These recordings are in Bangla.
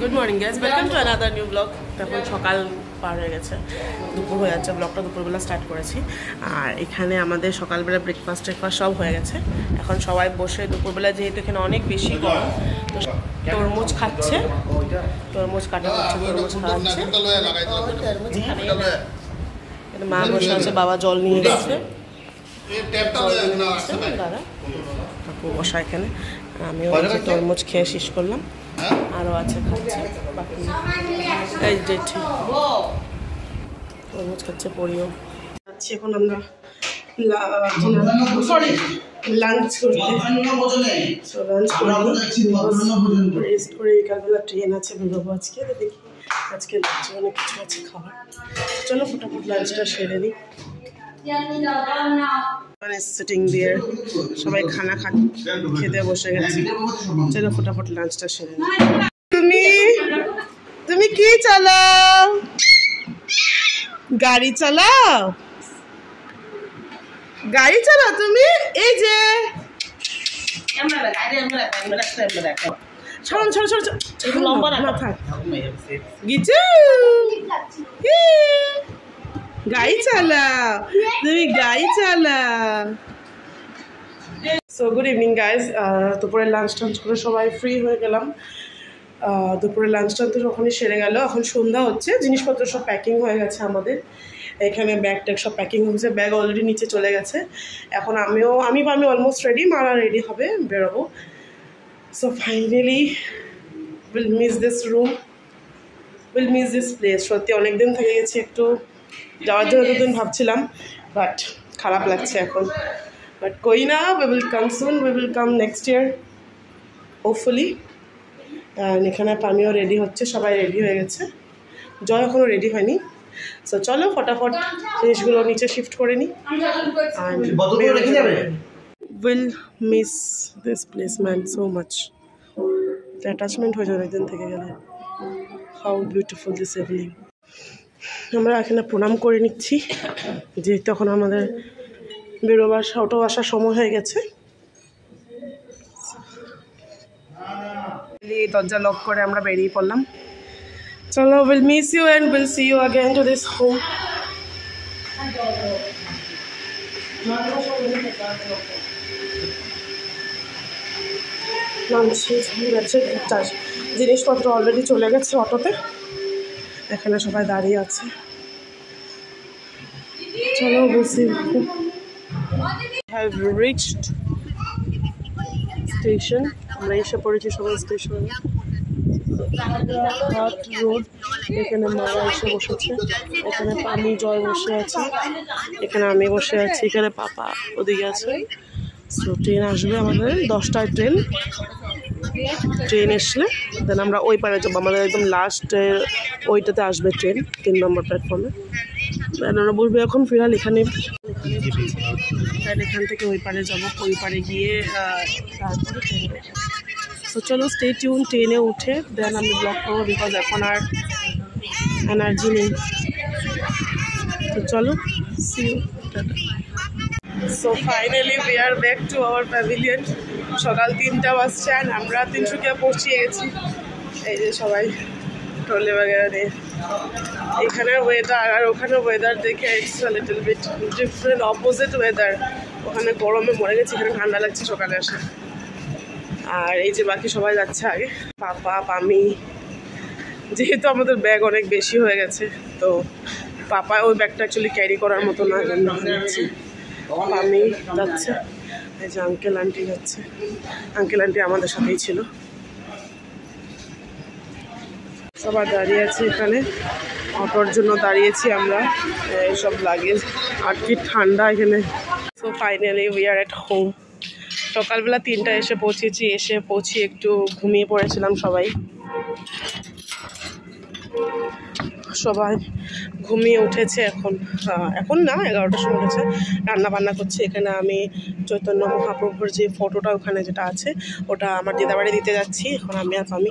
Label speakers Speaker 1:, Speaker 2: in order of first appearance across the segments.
Speaker 1: Good morning guys, welcome to another new blog. এখন সকাল পার হয়ে গেছে, দুপুর হয়ে যাচ্ছে। ব্লগটা দুপুরবেলা স্টার্ট করেছি। আর এখানে আমাদের সকালবেলা ব্রেকফাস্ট সব হয়ে গেছে। এখন সবাই বসে দুপুরবেলা, যেহেতু এখানে অনেক বেশি গরম, তো তরমুজ খাচ্ছে, তরমুজ কাটা হচ্ছে, তরমুজ খাওয়াচ্ছে। মা বসে আছে, বাবা জল নিয়ে গেছে, দাদা কাকু বসা এখানে। আমিও তরমুজ খেয়ে শেষ করলাম, আরও আছে খাচ্ছে বাকি। এই যে তরমুজ খাচ্ছে পরিও যাচ্ছি। এখন আমরা লাঞ্চ করতে, রেস্ট করে বিকালবেলা ট্রেন আছে বেরোবো আজকে। দেখি আজকে লাঞ্চে অনেক কিছু আছে খাবার। চলো ফটাফট লাঞ্চটা সেরে নিই। সিটিং দিয়ে সবাই খানা খেতে বসে গেছে। চলো ফটাফট লাঞ্চটা সেরে নিই। তুমি কি চালাও? গাড়ি চালাও? গাড়ি চালাও তুমি? এই যে গাড়ি চালাও তুমি, গাড়ি চালাও। So good evening guys. দুপুরে লাঞ্চ টাঞ্চ করে সবাই ফ্রি হয়ে গেলাম। দুপুরে লাঞ্চ টাঞ্চ যখনই সেরে গেল, এখন সন্ধ্যা হচ্ছে, জিনিসপত্র সব প্যাকিং হয়ে গেছে আমাদের। এখানে ব্যাগ ট্যাগ সব প্যাকিং হয়েছে, ব্যাগ অলরেডি নিচে চলে গেছে। এখন আমি অলমোস্ট রেডি, মারা রেডি হবে, বেরোবো। So finally will miss this room, will miss this place. সত্যি অনেকদিন থেকে গেছি, একটু যাওয়ার জন্য এতদিন ভাবছিলাম, বাট খারাপ লাগছে এখন। বাট কই না, we will come soon, we will come next year hopefully. এখানে আমিও রেডি হচ্ছে, সবাই রেডি হয়ে গেছে, জয় এখনও রেডি হয়নি। সো চলো ফটাফট জিনিসগুলো নিচে শিফট করে নিই। Will miss this place man so much. Attachment হয়ে যায় অনেকদিন থেকে গেলে। How beautiful this evening. আমরা এখানে প্রণাম করে নিচ্ছি, যেহেতু এখন আমাদের বেরোবার অটো আসার সময় হয়ে গেছে। দরজা লক করে আমরা বেরিয়ে পড়লাম। চলো, will miss you and will see you again to this home. জিনিসপত্র অলরেডি চলে গেছে অটোতে, এখানে সবাই দাঁড়িয়ে আছে। চলো বসি। হ্যাভ রিচড স্টেশন, আমরা এসে পড়েছি সবাই স্টেশনে। হাট রোড, এখানে মারা এসে বসেছে, এখানে পানি জয় বসে আছে, এখানে আমি বসে আছি, এখানে পাপা ওদিকে আছে। সো ট্রেন আসবে আমাদের 10টায় ট্রেন। ট্রেন আসলে দেন আমরা ওই পারে যাবো, আমাদের একদম লাস্টে ওইটাতে আসবে ট্রেন, 3 নম্বর প্ল্যাটফর্মে। দেন আমরা বলবো এখন ফিরাল এখানে, এখান থেকে ওই পারে যাবো, ওই পারে গিয়ে তারপরে ট্রেন। তো চলো স্টে টিউন, ট্রেনে উঠে দেন আমি ব্লগ করবো, বিকজ এখন আর এনার্জি নেই। তো চলো see you, tata. So finally we are back to our pavilion. সকাল 3টা বাজছে আর আমরা তিনসুকিয়া পৌঁছে গেছি। এই যে সবাই ট্রলি বাগেরা নিয়ে। এখানের ওয়েদার আর ওখানে ওয়েদার দেখে it's a little bit different, opposite weather. ওখানে গরমে মরে গেছে, এখানে ঠান্ডা লাগছে সকালে আসে। আর এই যে বাকি সবাই যাচ্ছে আগে, পাপা আমি, যেহেতু আমাদের ব্যাগ অনেক বেশি হয়ে গেছে, তো পাপা ওই ব্যাগটা অ্যাকচুয়ালি ক্যারি করার মতো না, যাচ্ছি। আমি যাচ্ছে, এই যে আঙ্কেল আন্টি যাচ্ছে, আঙ্কেল আন্টি আমাদের সাথেই ছিল। সবাই দাঁড়িয়ে আছে এখানে, অটোর জন্য দাঁড়িয়েছি আমরা। এইসব লাগেজ আর কি ঠান্ডা এখানে। So finally we R at home. সকালবেলা 3টায় এসে পৌঁছেছি, এসে পৌঁছিয়ে একটু ঘুমিয়ে পড়েছিলাম সবাই। সবাই ঘুমিয়ে উঠেছে এখন না, 11টার সময় উঠেছে, রান্না বান্না করছে। এখানে আমি চৈতন্য মহাপ্রভুর যে ফটোটা ওখানে যেটা আছে, ওটা আমার দিদাবাড়ি দিতে যাচ্ছি এখন আমি আর আমি।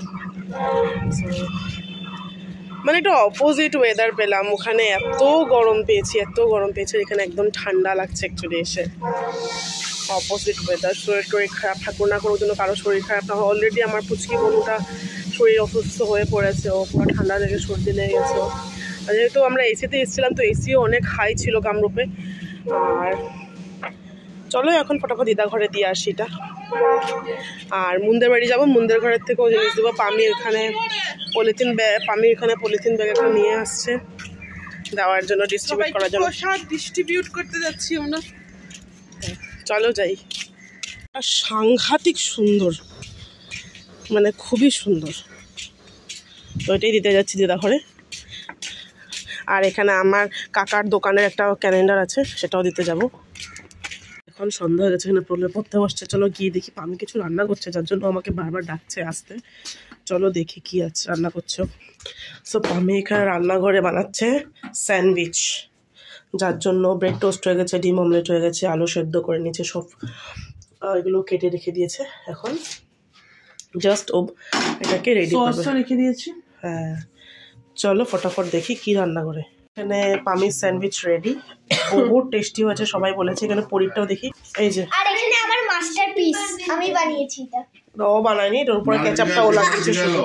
Speaker 1: মানে একটু অপোজিট ওয়েদার পেলাম, ওখানে এত গরম পেয়েছি, এখানে একদম ঠান্ডা লাগছে অ্যাকচুয়ালি এসে। Opposite weather. শরীর টরীর খারাপ ঠাকুর না কোনো জন্য কারো শরীর খারাপ না হয়। অলরেডি আমার পুচকি বনুটা শরীর অসুস্থ হয়ে পড়েছে, ও পুরো ঠান্ডা লেগে সর্দি লেগে গেছে। আর যেহেতু আমরা এসিতে এসেছিলাম তো এসিও অনেক হাই ছিল কামরূপে। আর চলো এখন ফটাফট দিদা ঘরে দিয়ে আসি এটা। আর মুন্দের বাড়ি যাবো, মুন্দের ঘরের থেকেও জিনিস দেবো। পামি এখানে পলিথিন ব্যাগ একটা নিয়ে আসছে দেওয়ার জন্য, ডিস্ট্রিবিউট করার জন্য।
Speaker 2: ডিস্ট্রিবিউট করতে যাচ্ছি আমরা,
Speaker 1: চলো যাই। সাংঘাতিক সুন্দর, মানে খুবই সুন্দর। তো এটাই দিতে যাচ্ছি দিদা ঘরে। আর এখানে আমার কাকার দোকানের একটা ক্যালেন্ডার আছে, সেটাও দিতে যাব। এখন সন্ধ্যা হয়ে গেছে, এখানে পড়তে বসছে। চলো গিয়ে দেখি। আমি কিছু রান্না করছে, যার জন্য আমাকে বারবার ডাকছে আসতে। চলো দেখি কি আছে রান্না করছো। সো আমি এখানে রান্নাঘরে বানাচ্ছে স্যান্ডউইচ, যার জন্য ব্রেড টোস্ট হয়ে গেছে, ডিম অমলেট হয়ে গেছে, আলু সেদ্ধ করে নিয়েছে, সব এগুলো কেটে রেখে দিয়েছে। এখন জাস্ট এটাকে রেডি করবে,
Speaker 2: রেখে দিয়েছি।
Speaker 1: হ্যাঁ চলো ফটাফট দেখি কি রান্না করে। এখানে পামির স্যান্ডউইচ রেডি, বহুত টেস্টি হয়েছে সবাই বলেছে। এখানে পনিরটাও দেখি, এই যে।
Speaker 3: আর এখানে আমার মাস্টারপিস, আমি বানিয়েছি এটা।
Speaker 1: ও বানায়নি, এটার উপরে কেচাপটাও লাগিয়েছে শুধু।